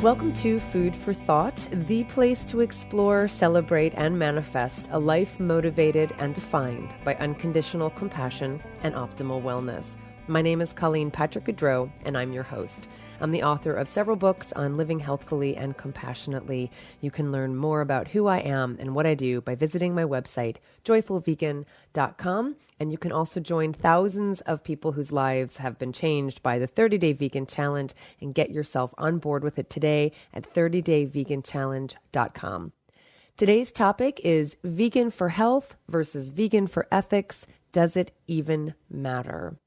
Welcome to Food for Thought, the place to explore, celebrate, and manifest a life motivated and defined by unconditional compassion and optimal wellness. My name is Colleen Patrick-Goudreau, and I'm your host. I'm the author of several books on living healthfully and compassionately. You can learn more about who I am and what I do by visiting my website, joyfulvegan.com. And you can also join thousands of people whose lives have been changed by the 30-Day Vegan Challenge and get yourself on board with it today at 30dayveganchallenge.com. Today's topic is vegan for health versus vegan for ethics. Does it even matter?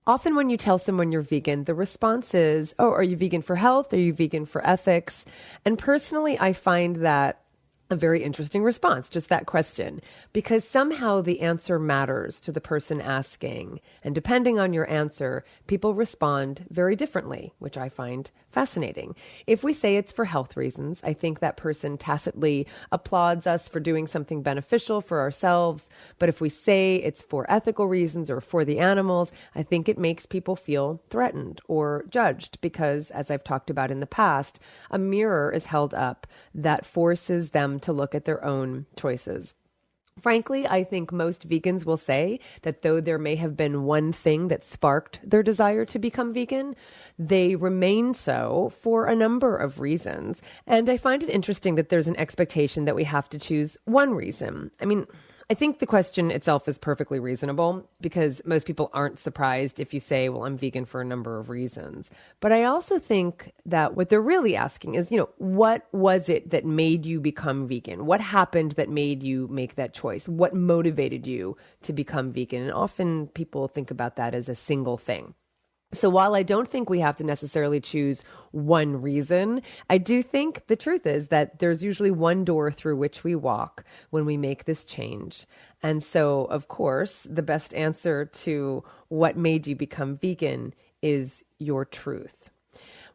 Often when you tell someone you're vegan, the response is, oh, are you vegan for health? Are you vegan for ethics? And personally, I find that a very interesting response, just that question, because somehow the answer matters to the person asking. And depending on your answer, people respond very differently, which I find fascinating. If we say it's for health reasons, I think that person tacitly applauds us for doing something beneficial for ourselves. But if we say it's for ethical reasons or for the animals, I think it makes people feel threatened or judged because, as I've talked about in the past, a mirror is held up that forces them to look at their own choices. Frankly, I think most vegans will say that though there may have been one thing that sparked their desire to become vegan, they remain so for a number of reasons. And I find it interesting that there's an expectation that we have to choose one reason. I think the question itself is perfectly reasonable because most people aren't surprised if you say, well, I'm vegan for a number of reasons. But I also think that what they're really asking is, what was it that made you become vegan? What happened that made you make that choice? What motivated you to become vegan? And often people think about that as a single thing. So while I don't think we have to necessarily choose one reason, I do think the truth is that there's usually one door through which we walk when we make this change. And so, of course, the best answer to what made you become vegan is your truth.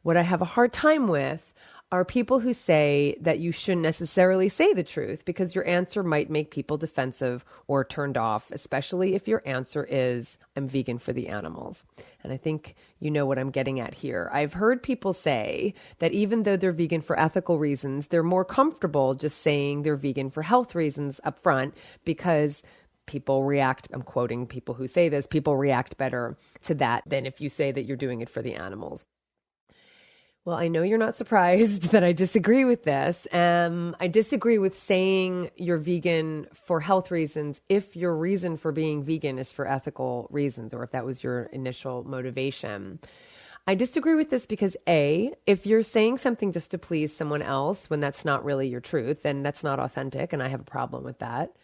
What I have a hard time with are people who say that you shouldn't necessarily say the truth because your answer might make people defensive or turned off, especially if your answer is, I'm vegan for the animals. And I think you know what I'm getting at here. I've heard people say that even though they're vegan for ethical reasons, they're more comfortable just saying they're vegan for health reasons up front because people react, I'm quoting people who say this, people react better to that than if you say that you're doing it for the animals. Well, I know you're not surprised that I disagree with this. I disagree with saying you're vegan for health reasons if your reason for being vegan is for ethical reasons, or if that was your initial motivation. I disagree with this because A, if you're saying something just to please someone else when that's not really your truth, then that's not authentic, and I have a problem with that.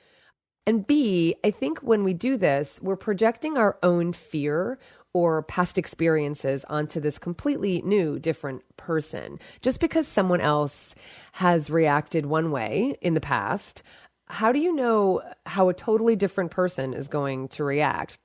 And B, I think when we do this, we're projecting our own fear or past experiences onto this completely new, different person. Just because someone else has reacted one way in the past, how do you know how a totally different person is going to react?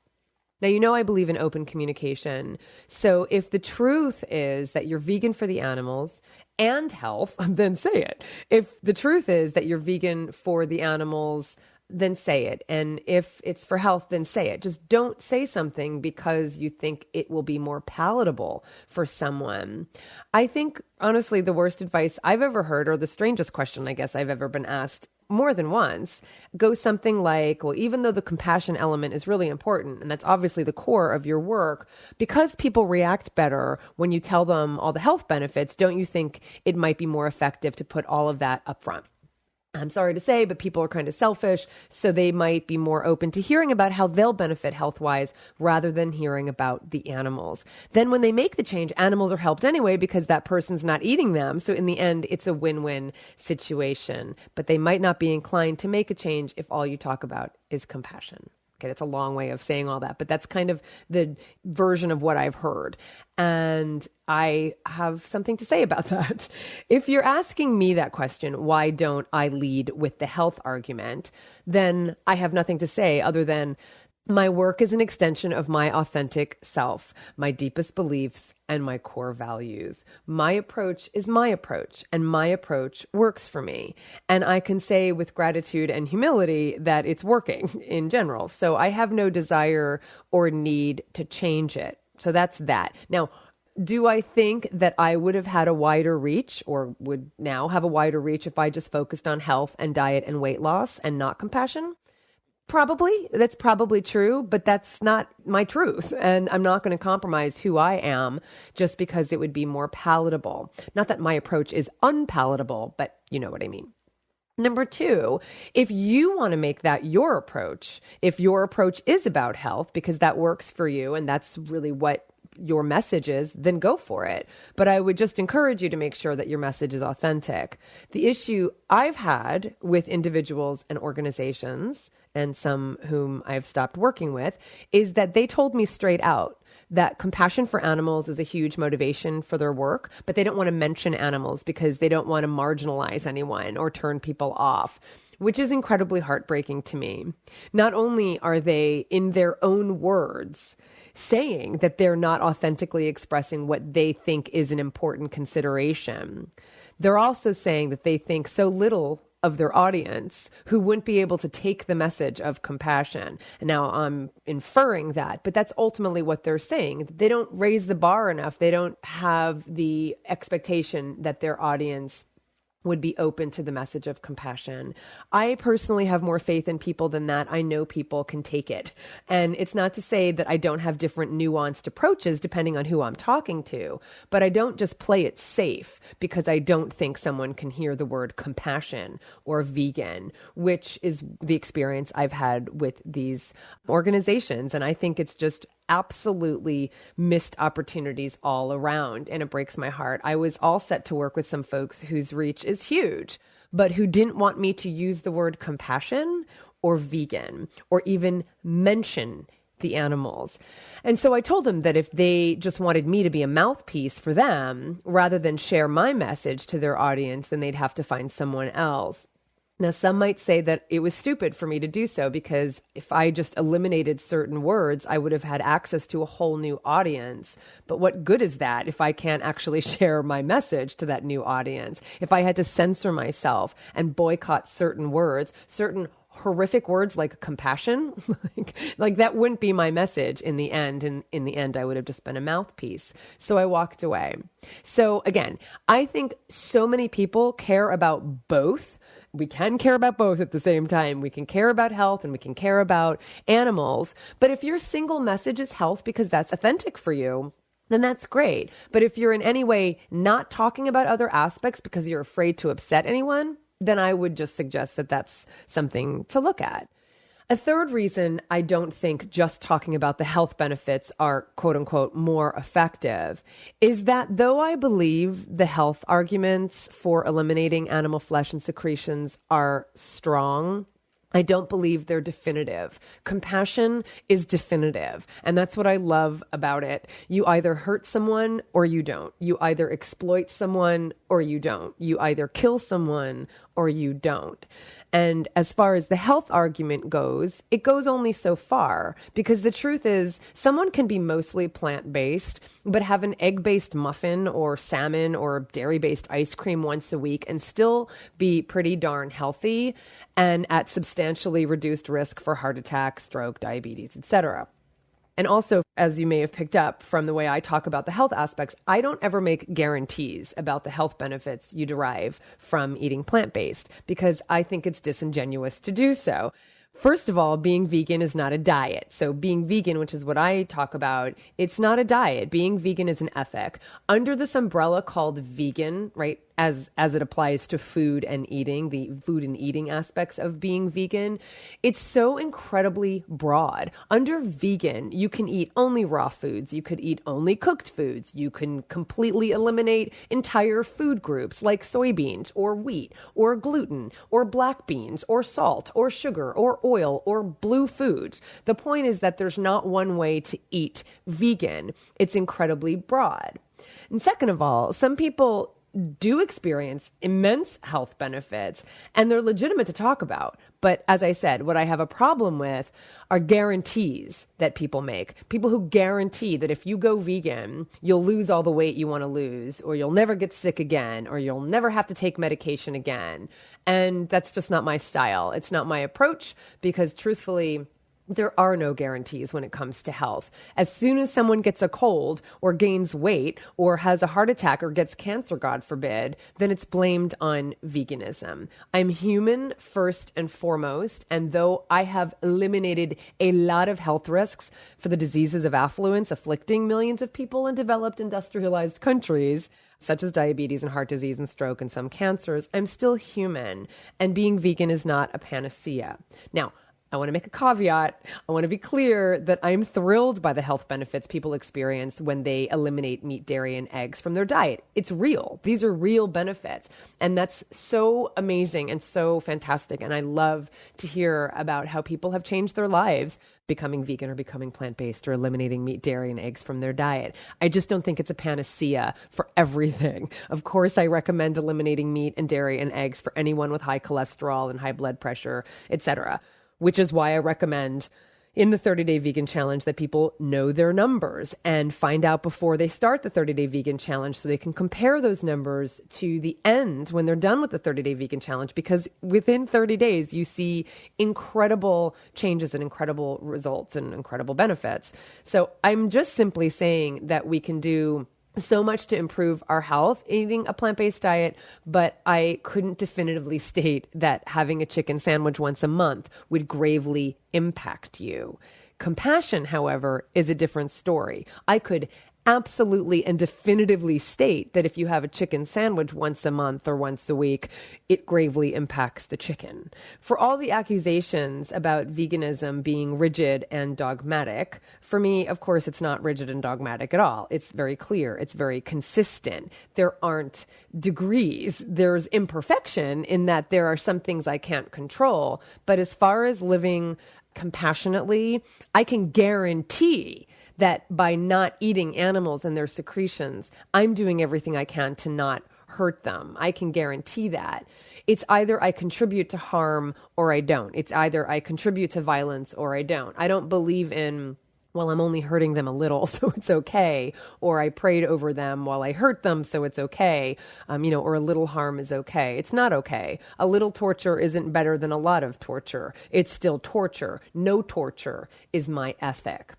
Now, I believe in open communication. So if the truth is that you're vegan for the animals and health, then say it. If the truth is that you're vegan for the animals, then say it. And if it's for health, then say it. Just don't say something because you think it will be more palatable for someone. I think, honestly, the worst advice I've ever heard, or the strangest question I guess I've ever been asked more than once, goes something like, well, even though the compassion element is really important, and that's obviously the core of your work, because people react better when you tell them all the health benefits, don't you think it might be more effective to put all of that up front? I'm sorry to say, but people are kind of selfish, so they might be more open to hearing about how they'll benefit health-wise rather than hearing about the animals. Then when they make the change, animals are helped anyway because that person's not eating them. So in the end, it's a win-win situation. But they might not be inclined to make a change if all you talk about is compassion. Okay, that's a long way of saying all that, but that's kind of the version of what I've heard. And I have something to say about that. If you're asking me that question, why don't I lead with the health argument, then I have nothing to say other than my work is an extension of my authentic self, my deepest beliefs, and my core values. My approach is my approach, and my approach works for me. And I can say with gratitude and humility that it's working in general. So I have no desire or need to change it. So that's that. Now, Do I think that I would have had a wider reach, or would now have a wider reach, if I just focused on health and diet and weight loss and not compassion? Probably. That's probably true, but that's not my truth. And I'm not going to compromise who I am just because it would be more palatable. Not that my approach is unpalatable, but you know what I mean. Number two, if you want to make that your approach, if your approach is about health because that works for you and that's really what your message is, then go for it. But I would just encourage you to make sure that your message is authentic. The issue I've had with individuals and organizations, and some whom I've stopped working with, is that they told me straight out that compassion for animals is a huge motivation for their work, but they don't want to mention animals because they don't want to marginalize anyone or turn people off, which is incredibly heartbreaking to me. Not only are they, in their own words, saying that they're not authentically expressing what they think is an important consideration, they're also saying that they think so little of their audience who wouldn't be able to take the message of compassion. And now I'm inferring that, but that's ultimately what they're saying. They don't raise the bar enough. They don't have the expectation that their audience would be open to the message of compassion. I personally have more faith in people than that. I know people can take it. And it's not to say that I don't have different nuanced approaches depending on who I'm talking to, but I don't just play it safe because I don't think someone can hear the word compassion or vegan, which is the experience I've had with these organizations. And I think it's just absolutely missed opportunities all around. And it breaks my heart. I was all set to work with some folks whose reach is huge, but who didn't want me to use the word compassion or vegan or even mention the animals. And so I told them that if they just wanted me to be a mouthpiece for them, rather than share my message to their audience, then they'd have to find someone else. Now, some might say that it was stupid for me to do so because if I just eliminated certain words, I would have had access to a whole new audience. But what good is that if I can't actually share my message to that new audience? If I had to censor myself and boycott certain words, certain horrific words like compassion, like that wouldn't be my message in the end. And in the end, I would have just been a mouthpiece. So I walked away. So again, I think so many people care about both. We can care about both at the same time. We can care about health and we can care about animals. But if your single message is health because that's authentic for you, then that's great. But if you're in any way not talking about other aspects because you're afraid to upset anyone, then I would just suggest that that's something to look at. A third reason I don't think just talking about the health benefits are quote unquote more effective is that though I believe the health arguments for eliminating animal flesh and secretions are strong, I don't believe they're definitive. Compassion is definitive. And that's what I love about it. You either hurt someone or you don't. You either exploit someone or you don't. You either kill someone or you don't. And as far as the health argument goes, it goes only so far because the truth is someone can be mostly plant-based, but have an egg-based muffin or salmon or dairy-based ice cream once a week and still be pretty darn healthy and at substantially reduced risk for heart attack, stroke, diabetes, etc. And also, as you may have picked up from the way I talk about the health aspects, I don't ever make guarantees about the health benefits you derive from eating plant-based because I think it's disingenuous to do so. First of all, being vegan is not a diet. So being vegan, which is what I talk about, it's not a diet. Being vegan is an ethic. Under this umbrella called vegan, right, as it applies to food and eating, the food and eating aspects of being vegan, it's so incredibly broad. Under vegan, you can eat only raw foods. You could eat only cooked foods. You can completely eliminate entire food groups like soybeans or wheat or gluten or black beans or salt or sugar or oil or blue foods. The point is that there's not one way to eat vegan. It's incredibly broad. And second of all, some people do experience immense health benefits and they're legitimate to talk about. But as I said, what I have a problem with are guarantees that people make. People who guarantee that if you go vegan, you'll lose all the weight you want to lose, or you'll never get sick again, or you'll never have to take medication again. And that's just not my style. It's not my approach because truthfully, There are no guarantees when it comes to health. As soon as someone gets a cold or gains weight or has a heart attack or gets cancer, God forbid, then it's blamed on veganism. I'm human first and foremost. And though I have eliminated a lot of health risks for the diseases of affluence afflicting millions of people in developed industrialized countries, such as diabetes and heart disease and stroke and some cancers, I'm still human. And being vegan is not a panacea. Now, I want to make a caveat. I want to be clear that I'm thrilled by the health benefits people experience when they eliminate meat, dairy, and eggs from their diet. It's real. These are real benefits. And that's so amazing and so fantastic. And I love to hear about how people have changed their lives becoming vegan or becoming plant-based or eliminating meat, dairy, and eggs from their diet. I just don't think it's a panacea for everything. Of course, I recommend eliminating meat and dairy and eggs for anyone with high cholesterol and high blood pressure, etc., which is why I recommend in the 30-Day Vegan Challenge that people know their numbers and find out before they start the 30-Day Vegan Challenge so they can compare those numbers to the end when they're done with the 30-Day Vegan Challenge, because within 30 days, you see incredible changes and incredible results and incredible benefits. So I'm just simply saying that we can do so much to improve our health eating a plant-based diet, but I couldn't definitively state that having a chicken sandwich once a month would gravely impact you. Compassion, however, is a different story. I could absolutely and definitively state that if you have a chicken sandwich once a month or once a week, it gravely impacts the chicken. For all the accusations about veganism being rigid and dogmatic, for me, of course, it's not rigid and dogmatic at all. It's very clear. It's very consistent. There aren't degrees. There's imperfection in that there are some things I can't control. But as far as living compassionately, I can guarantee that by not eating animals and their secretions, I'm doing everything I can to not hurt them. I can guarantee that. It's either I contribute to harm or I don't. It's either I contribute to violence or I don't. I don't believe in, well, I'm only hurting them a little, so it's okay. Or I prayed over them while I hurt them, so it's okay. Or a little harm is okay. It's not okay. A little torture isn't better than a lot of torture. It's still torture. No torture is my ethic.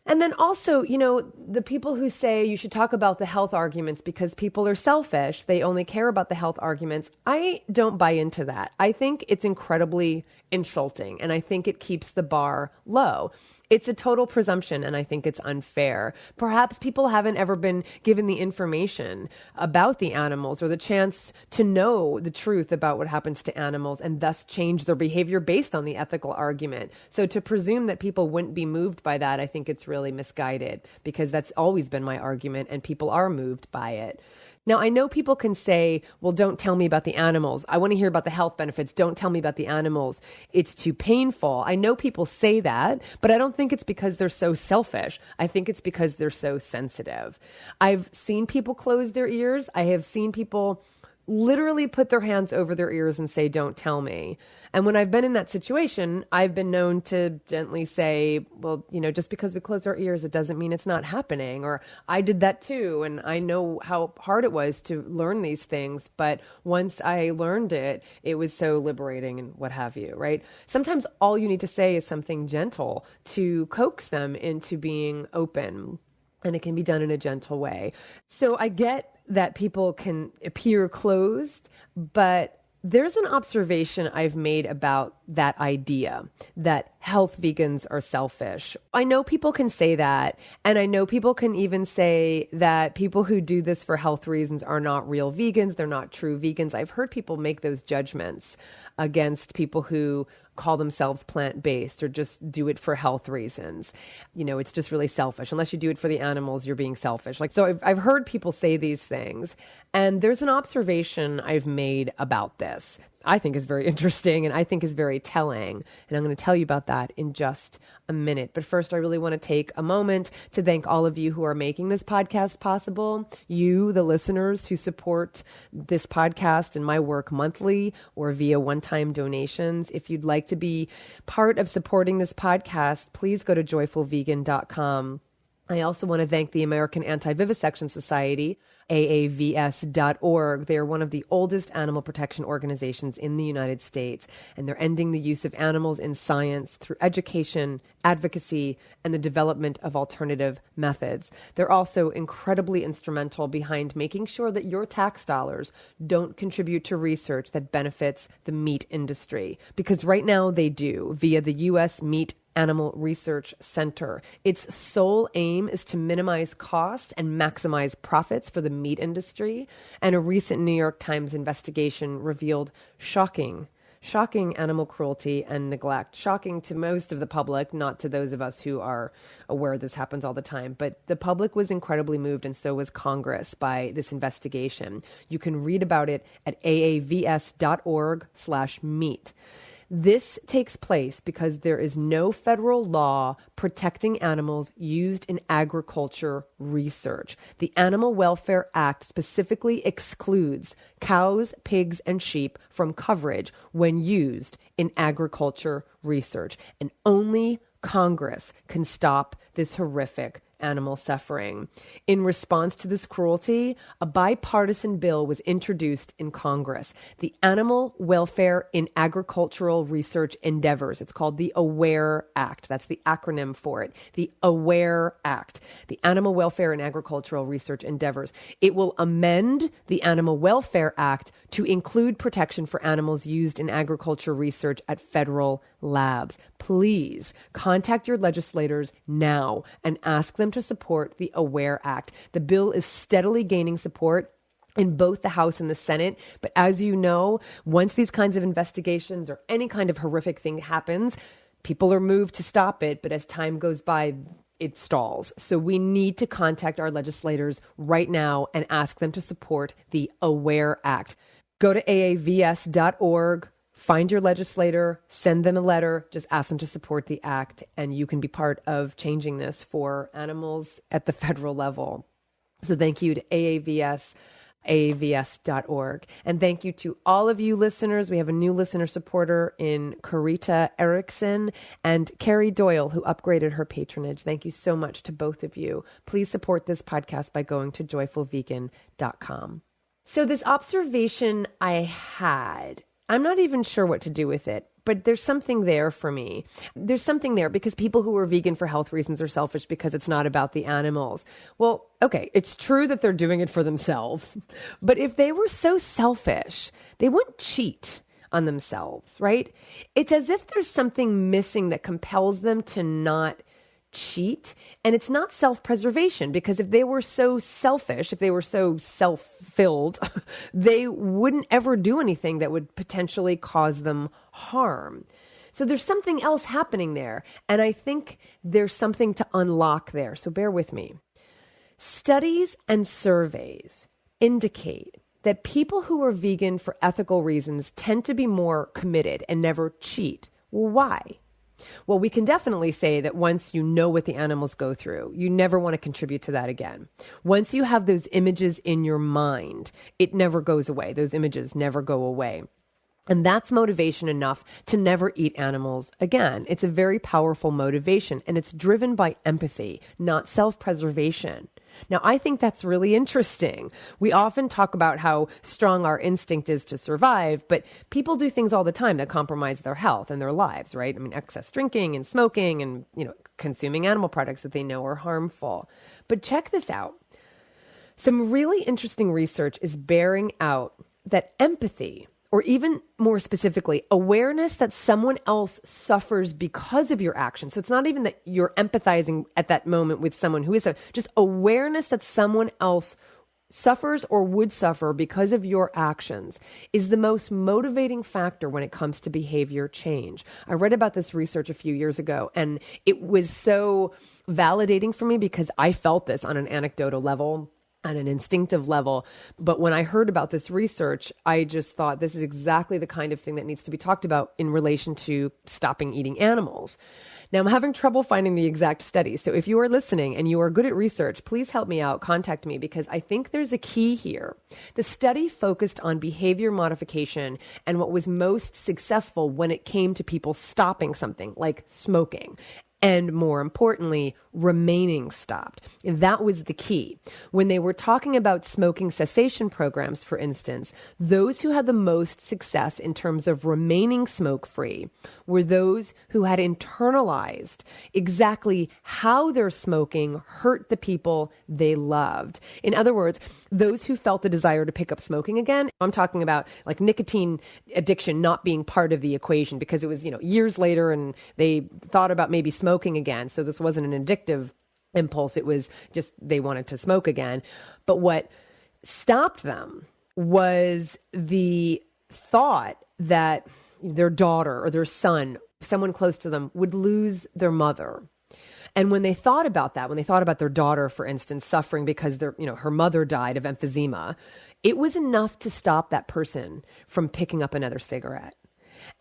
And then also, the people who say you should talk about the health arguments because people are selfish, they only care about the health arguments. I don't buy into that. I think it's incredibly insulting, and I think it keeps the bar low. It's a total presumption, and I think it's unfair. Perhaps people haven't ever been given the information about the animals or the chance to know the truth about what happens to animals and thus change their behavior based on the ethical argument. So to presume that people wouldn't be moved by that, I think it's really misguided, because that's always been my argument, and people are moved by it. Now, I know people can say, well, don't tell me about the animals. I want to hear about the health benefits. Don't tell me about the animals. It's too painful. I know people say that, but I don't think it's because they're so selfish. I think it's because they're so sensitive. I've seen people close their ears. I have seen people literally put their hands over their ears and say, don't tell me. And when I've been in that situation, I've been known to gently say, well, just because we close our ears, it doesn't mean it's not happening. Or I did that too. And I know how hard it was to learn these things. But once I learned it, it was so liberating and what have you, right? Sometimes all you need to say is something gentle to coax them into being open. And it can be done in a gentle way. So I get that people can appear closed, but there's an observation I've made about that idea that health vegans are selfish. I know people can say that, and I know people can even say that people who do this for health reasons are not real vegans, they're not true vegans. I've heard people make those judgments against people who call themselves plant-based or just do it for health reasons. It's just really selfish. Unless you do it for the animals, you're being selfish. So I've heard people say these things, and there's an observation I've made about this I think is very interesting and I think is very telling. And I'm going to tell you about that in just a minute. But first, I really want to take a moment to thank all of you who are making this podcast possible. You, the listeners who support this podcast and my work monthly or via one-time donations. If you'd like to be part of supporting this podcast, please go to joyfulvegan.com. I also want to thank the American Anti-Vivisection Society, AAVS.org. They are one of the oldest animal protection organizations in the United States, and they're ending the use of animals in science through education, advocacy, and the development of alternative methods. They're also incredibly instrumental behind making sure that your tax dollars don't contribute to research that benefits the meat industry, because right now they do via the U.S. Meat Animal Research Center. Its sole aim is to minimize costs and maximize profits for the meat industry. And a recent New York Times investigation revealed shocking animal cruelty and neglect. Shocking to most of the public, not to those of us who are aware this happens all the time. But the public was incredibly moved, and so was Congress, by this investigation. You can read about it at aavs.org/meat. This takes place because there is no federal law protecting animals used in agriculture research. The Animal Welfare Act specifically excludes cows, pigs, and sheep from coverage when used in agriculture research. And only Congress can stop this horrific animal suffering. In response to this cruelty, a bipartisan bill was introduced in Congress, the Animal Welfare in Agricultural Research Endeavors. It's called the AWARE Act. That's the acronym for it, the AWARE Act, the Animal Welfare in Agricultural Research Endeavors. It will amend the Animal Welfare Act to include protection for animals used in agriculture research at federal labs. Please contact your legislators now and ask them to support the AWARE Act. The bill is steadily gaining support in both the House and the Senate. But as you know, once these kinds of investigations or any kind of horrific thing happens, people are moved to stop it. But as time goes by, it stalls. So we need to contact our legislators right now and ask them to support the AWARE Act. Go to aavs.org. Find your legislator, send them a letter, just ask them to support the act, and you can be part of changing this for animals at the federal level. So thank you to aavs.org. And thank you to all of you listeners. We have a new listener supporter in Carita Erickson and Carrie Doyle, who upgraded her patronage. Thank you so much to both of you. Please support this podcast by going to joyfulvegan.com. So this observation I had, I'm not even sure what to do with it, but there's something there for me. There's something there because people who are vegan for health reasons are selfish because it's not about the animals. Well, okay, it's true that they're doing it for themselves, but if they were so selfish, they wouldn't cheat on themselves, right? It's as if there's something missing that compels them to not cheat. And it's not self-preservation, because if they were so selfish, if they were so self-filled, they wouldn't ever do anything that would potentially cause them harm. So there's something else happening there. And I think there's something to unlock there. So bear with me. Studies and surveys indicate that people who are vegan for ethical reasons tend to be more committed and never cheat. Well, why? Well, we can definitely say that once you know what the animals go through, you never want to contribute to that again. Once you have those images in your mind, it never goes away. Those images never go away. And that's motivation enough to never eat animals again. It's a very powerful motivation, and it's driven by empathy, not self-preservation. Now, I think that's really interesting. We often talk about how strong our instinct is to survive, but people do things all the time that compromise their health and their lives, right? I mean, excess drinking and smoking and, consuming animal products that they know are harmful. But check this out. Some really interesting research is bearing out that empathy, or even more specifically, awareness that someone else suffers because of your action. So it's not even that you're empathizing at that moment with someone who is just awareness that someone else suffers or would suffer because of your actions is the most motivating factor when it comes to behavior change. I read about this research a few years ago, and it was so validating for me because I felt this on an anecdotal level, on an instinctive level. But when I heard about this research, I just thought this is exactly the kind of thing that needs to be talked about in relation to stopping eating animals. Now, I'm having trouble finding the exact study. So if you are listening and you are good at research, please help me out. Contact me, because I think there's a key here. The study focused on behavior modification and what was most successful when it came to people stopping something like smoking. and more importantly, remaining stopped. That was the key. When they were talking about smoking cessation programs, for instance, those who had the most success in terms of remaining smoke-free were those who had internalized exactly how their smoking hurt the people they loved. In other words, those who felt the desire to pick up smoking again, I'm talking about like nicotine addiction not being part of the equation because it was, years later and they thought about maybe smoking again. So this wasn't an addictive impulse. It was just they wanted to smoke again. But what stopped them was the thought that their daughter or their son, someone close to them, would lose their mother. And when they thought about that, when they thought about their daughter, for instance, suffering because her mother died of emphysema, it was enough to stop that person from picking up another cigarette.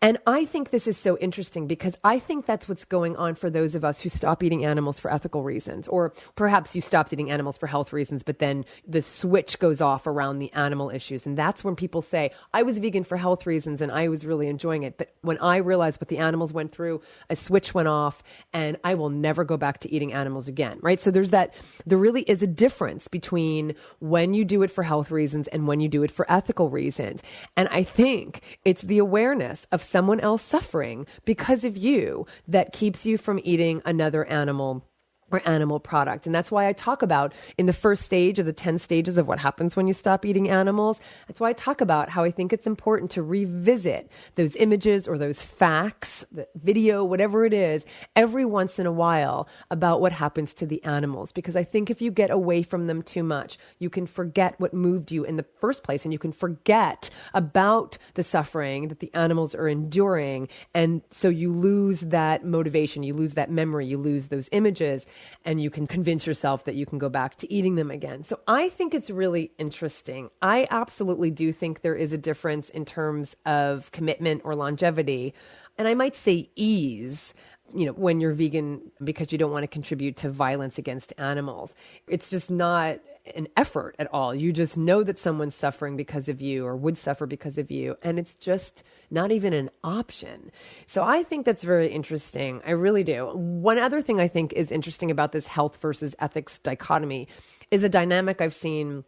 And I think this is so interesting because I think that's what's going on for those of us who stop eating animals for ethical reasons, or perhaps you stopped eating animals for health reasons, but then the switch goes off around the animal issues. And that's when people say, I was vegan for health reasons and I was really enjoying it. But when I realized what the animals went through, a switch went off and I will never go back to eating animals again, right? So there really is a difference between when you do it for health reasons and when you do it for ethical reasons. And I think it's the awareness of someone else suffering because of you that keeps you from eating another animal or animal product. And that's why I talk about in the first stage of the 10 stages of what happens when you stop eating animals. That's why I talk about how I think it's important to revisit those images or those facts, the video, whatever it is, every once in a while about what happens to the animals. Because I think if you get away from them too much, you can forget what moved you in the first place and you can forget about the suffering that the animals are enduring. And so you lose that motivation, you lose that memory, you lose those images. And you can convince yourself that you can go back to eating them again. So I think it's really interesting. I absolutely do think there is a difference in terms of commitment or longevity. And I might say ease, when you're vegan because you don't want to contribute to violence against animals. It's just not an effort at all. You just know that someone's suffering because of you or would suffer because of you. And it's just not even an option. So I think that's very interesting. I really do. One other thing I think is interesting about this health versus ethics dichotomy is a dynamic I've seen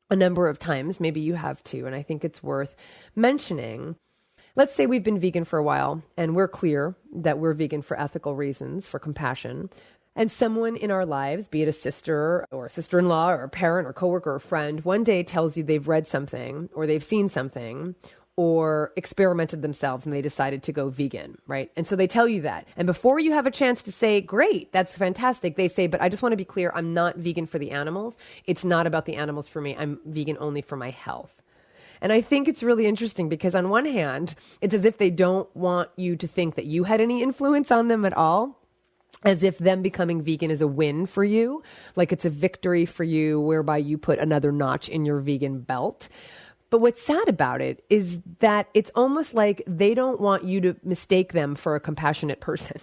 a number of times. Maybe you have too. And I think it's worth mentioning. Let's say we've been vegan for a while and we're clear that we're vegan for ethical reasons, for compassion. And someone in our lives, be it a sister or a sister-in-law or a parent or coworker or friend, one day tells you they've read something or they've seen something or experimented themselves and they decided to go vegan, right? And so they tell you that. And before you have a chance to say, great, that's fantastic, they say, but I just want to be clear, I'm not vegan for the animals. It's not about the animals for me. I'm vegan only for my health. And I think it's really interesting because on one hand, it's as if they don't want you to think that you had any influence on them at all, as if them becoming vegan is a win for you, like it's a victory for you whereby you put another notch in your vegan belt. But what's sad about it is that it's almost like they don't want you to mistake them for a compassionate person.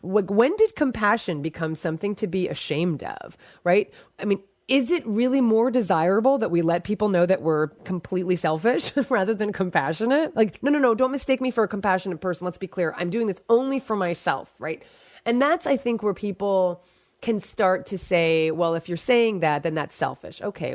When did compassion become something to be ashamed of, right? I mean, is it really more desirable that we let people know that we're completely selfish rather than compassionate? Like, no, don't mistake me for a compassionate person. Let's be clear. I'm doing this only for myself, right? And that's, I think, where people can start to say, well, if you're saying that, then that's selfish. Okay,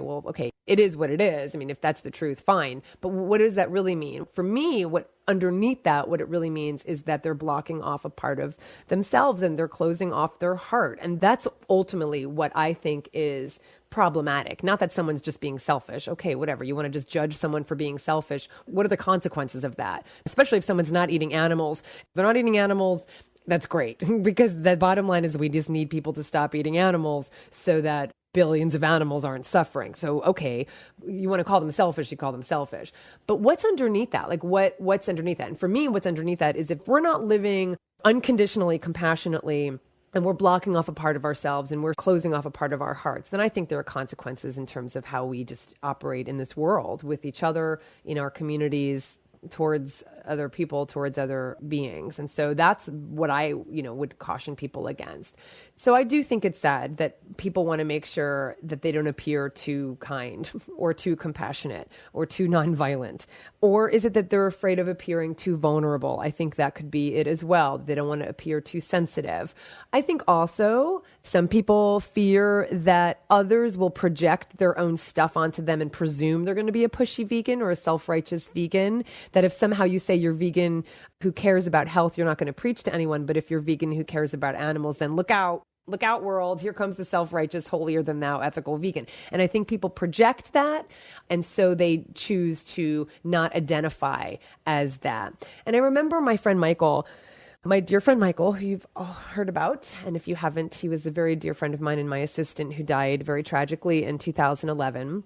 it is what it is. I mean, if that's the truth, fine. But what does that really mean? For me, what it really means is that they're blocking off a part of themselves and they're closing off their heart. And that's ultimately what I think is problematic. Not that someone's just being selfish. Okay, whatever. You want to just judge someone for being selfish. What are the consequences of that? Especially if someone's not eating animals. If they're not eating animals, that's great, because the bottom line is we just need people to stop eating animals so that billions of animals aren't suffering. So, okay, you want to call them selfish, you call them selfish. But what's underneath that? Like what's underneath that? And for me, what's underneath that is if we're not living unconditionally, compassionately, and we're blocking off a part of ourselves and we're closing off a part of our hearts, then I think there are consequences in terms of how we just operate in this world with each other, in our communities, towards other people, towards other beings. And so that's what I, would caution people against. So I do think it's sad that people want to make sure that they don't appear too kind or too compassionate or too nonviolent. Or is it that they're afraid of appearing too vulnerable? I think that could be it as well. They don't want to appear too sensitive. I think also some people fear that others will project their own stuff onto them and presume they're going to be a pushy vegan or a self-righteous vegan. That if somehow you say you're vegan who cares about health, you're not going to preach to anyone. But if you're vegan who cares about animals, then look out. Look out, world. Here comes the self-righteous, holier than thou, ethical vegan. And I think people project that. And so they choose to not identify as that. And I remember my friend Michael, my dear friend Michael, who you've all heard about. And if you haven't, he was a very dear friend of mine and my assistant who died very tragically in 2011.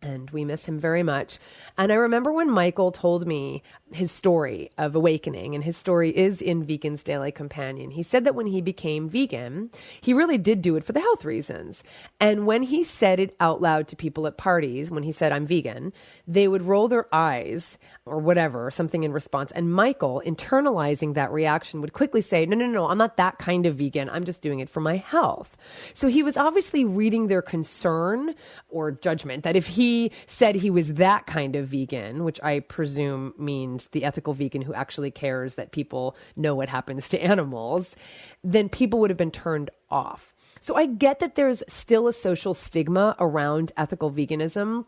And we miss him very much. And I remember when Michael told me his story of awakening, and his story is in Vegan's Daily Companion. He said that when he became vegan, he really did do it for the health reasons. And when he said it out loud to people at parties, when he said, I'm vegan, they would roll their eyes or whatever, something in response. And Michael, internalizing that reaction, would quickly say, no, I'm not that kind of vegan. I'm just doing it for my health. So he was obviously reading their concern or judgment that if he said he was that kind of vegan, which I presume means the ethical vegan who actually cares that people know what happens to animals, then people would have been turned off. So I get that there's still a social stigma around ethical veganism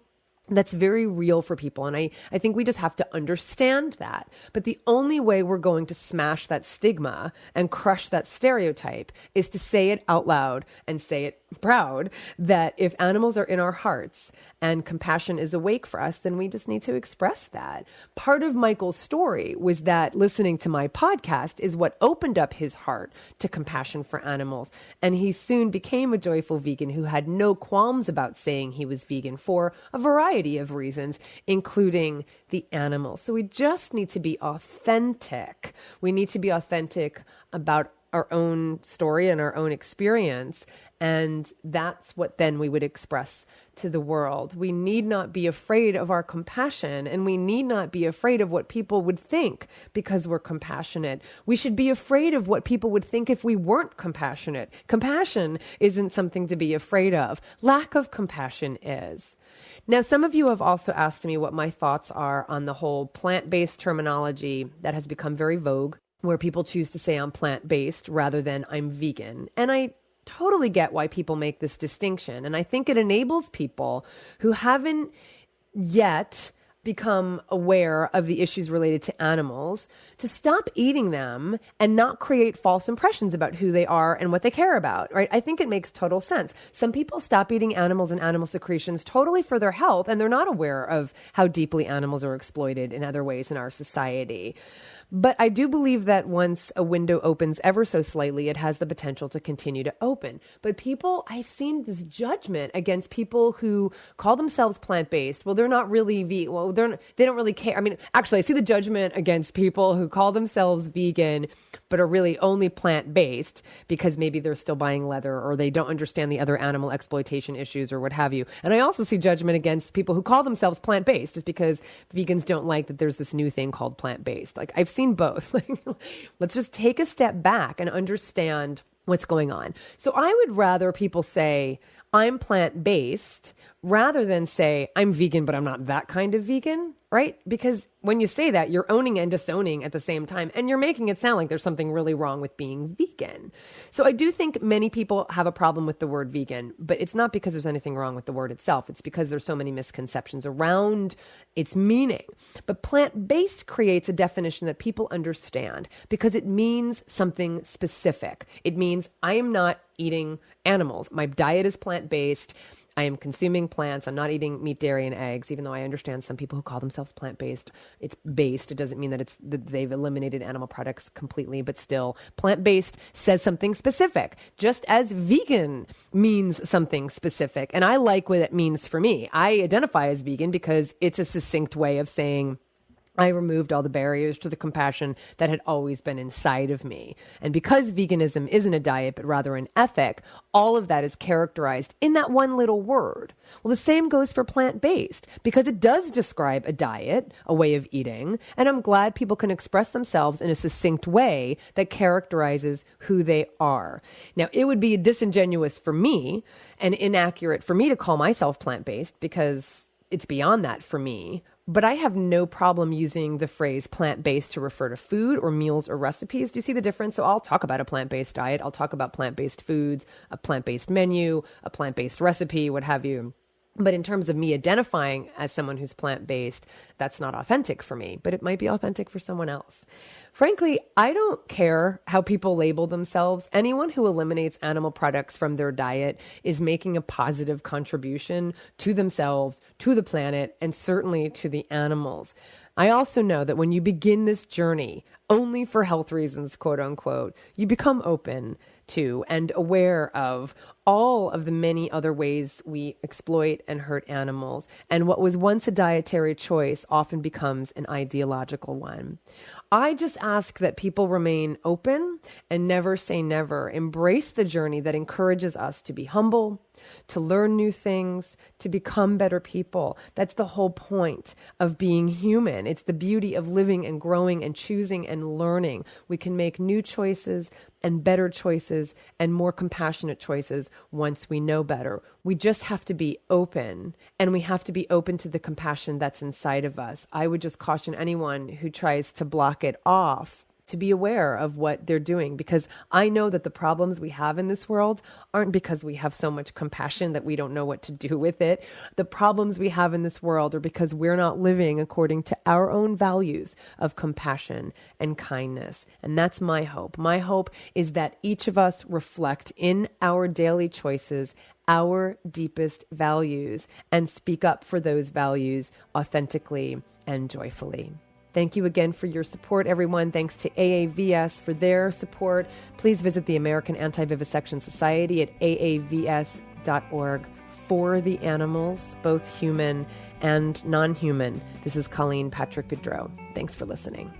that's very real for people. And I think we just have to understand that. But the only way we're going to smash that stigma and crush that stereotype is to say it out loud and say it proud that if animals are in our hearts and compassion is awake for us, then we just need to express that. Part of Michael's story was that listening to my podcast is what opened up his heart to compassion for animals. And he soon became a joyful vegan who had no qualms about saying he was vegan for a variety of reasons, including the animals. So we just need to be authentic. We need to be authentic about our own story and our own experience. And that's what then we would express to the world. We need not be afraid of our compassion, and we need not be afraid of what people would think because we're compassionate. We should be afraid of what people would think if we weren't compassionate. Compassion isn't something to be afraid of. Lack of compassion is. Now, some of you have also asked me what my thoughts are on the whole plant-based terminology that has become very vogue, where people choose to say I'm plant-based rather than I'm vegan. And I totally get why people make this distinction. And I think it enables people who haven't yet become aware of the issues related to animals to stop eating them and not create false impressions about who they are and what they care about, right? I think it makes total sense. Some people stop eating animals and animal secretions totally for their health, and they're not aware of how deeply animals are exploited in other ways in our society. But I do believe that once a window opens ever so slightly, it has the potential to continue to open. But I've seen this judgment against people who call themselves plant-based. Well, they're not really they don't really care. I mean, actually, I see the judgment against people who call themselves vegan, but are really only plant-based because maybe they're still buying leather or they don't understand the other animal exploitation issues or what have you. And I also see judgment against people who call themselves plant-based just because vegans don't like that there's this new thing called plant-based. Like, I've seen both. Let's just take a step back and understand what's going on. So I would rather people say, I'm plant-based rather than say, I'm vegan, but I'm not that kind of vegan, right? Because when you say that, you're owning and disowning at the same time, and you're making it sound like there's something really wrong with being vegan. So I do think many people have a problem with the word vegan, but it's not because there's anything wrong with the word itself. It's because there's so many misconceptions around its meaning. But plant-based creates a definition that people understand because it means something specific. It means I am not eating animals. My diet is plant-based. I am consuming plants. I'm not eating meat, dairy, and eggs, even though I understand some people who call themselves plant-based. It's based. It doesn't mean that they've eliminated animal products completely, but still, plant-based says something specific, just as vegan means something specific. And I like what it means for me. I identify as vegan because it's a succinct way of saying I removed all the barriers to the compassion that had always been inside of me. And because veganism isn't a diet, but rather an ethic, all of that is characterized in that one little word. Well, the same goes for plant-based, because it does describe a diet, a way of eating, and I'm glad people can express themselves in a succinct way that characterizes who they are. Now, it would be disingenuous for me and inaccurate for me to call myself plant-based, because it's beyond that for me. But I have no problem using the phrase plant-based to refer to food or meals or recipes. Do you see the difference? So I'll talk about a plant-based diet. I'll talk about plant-based foods, a plant-based menu, a plant-based recipe, what have you. But in terms of me identifying as someone who's plant-based, that's not authentic for me, but it might be authentic for someone else. Frankly, I don't care how people label themselves. Anyone who eliminates animal products from their diet is making a positive contribution to themselves, to the planet, and certainly to the animals. I also know that when you begin this journey only for health reasons, quote unquote, you become open to and aware of all of the many other ways we exploit and hurt animals. And what was once a dietary choice often becomes an ideological one. I just ask that people remain open and never say never. Embrace the journey that encourages us to be humble, to learn new things, to become better people. That's the whole point of being human. It's the beauty of living and growing and choosing and learning. We can make new choices and better choices and more compassionate choices once we know better. We just have to be open, and we have to be open to the compassion that's inside of us. I would just caution anyone who tries to block it off to be aware of what they're doing, because I know that the problems we have in this world aren't because we have so much compassion that we don't know what to do with it. The problems we have in this world are because we're not living according to our own values of compassion and kindness. And that's my hope. My hope is that each of us reflect in our daily choices our deepest values and speak up for those values authentically and joyfully. Thank you again for your support, everyone. Thanks to AAVS for their support. Please visit the American Anti-Vivisection Society at aavs.org for the animals, both human and non-human. This is Colleen Patrick-Goudreau. Thanks for listening.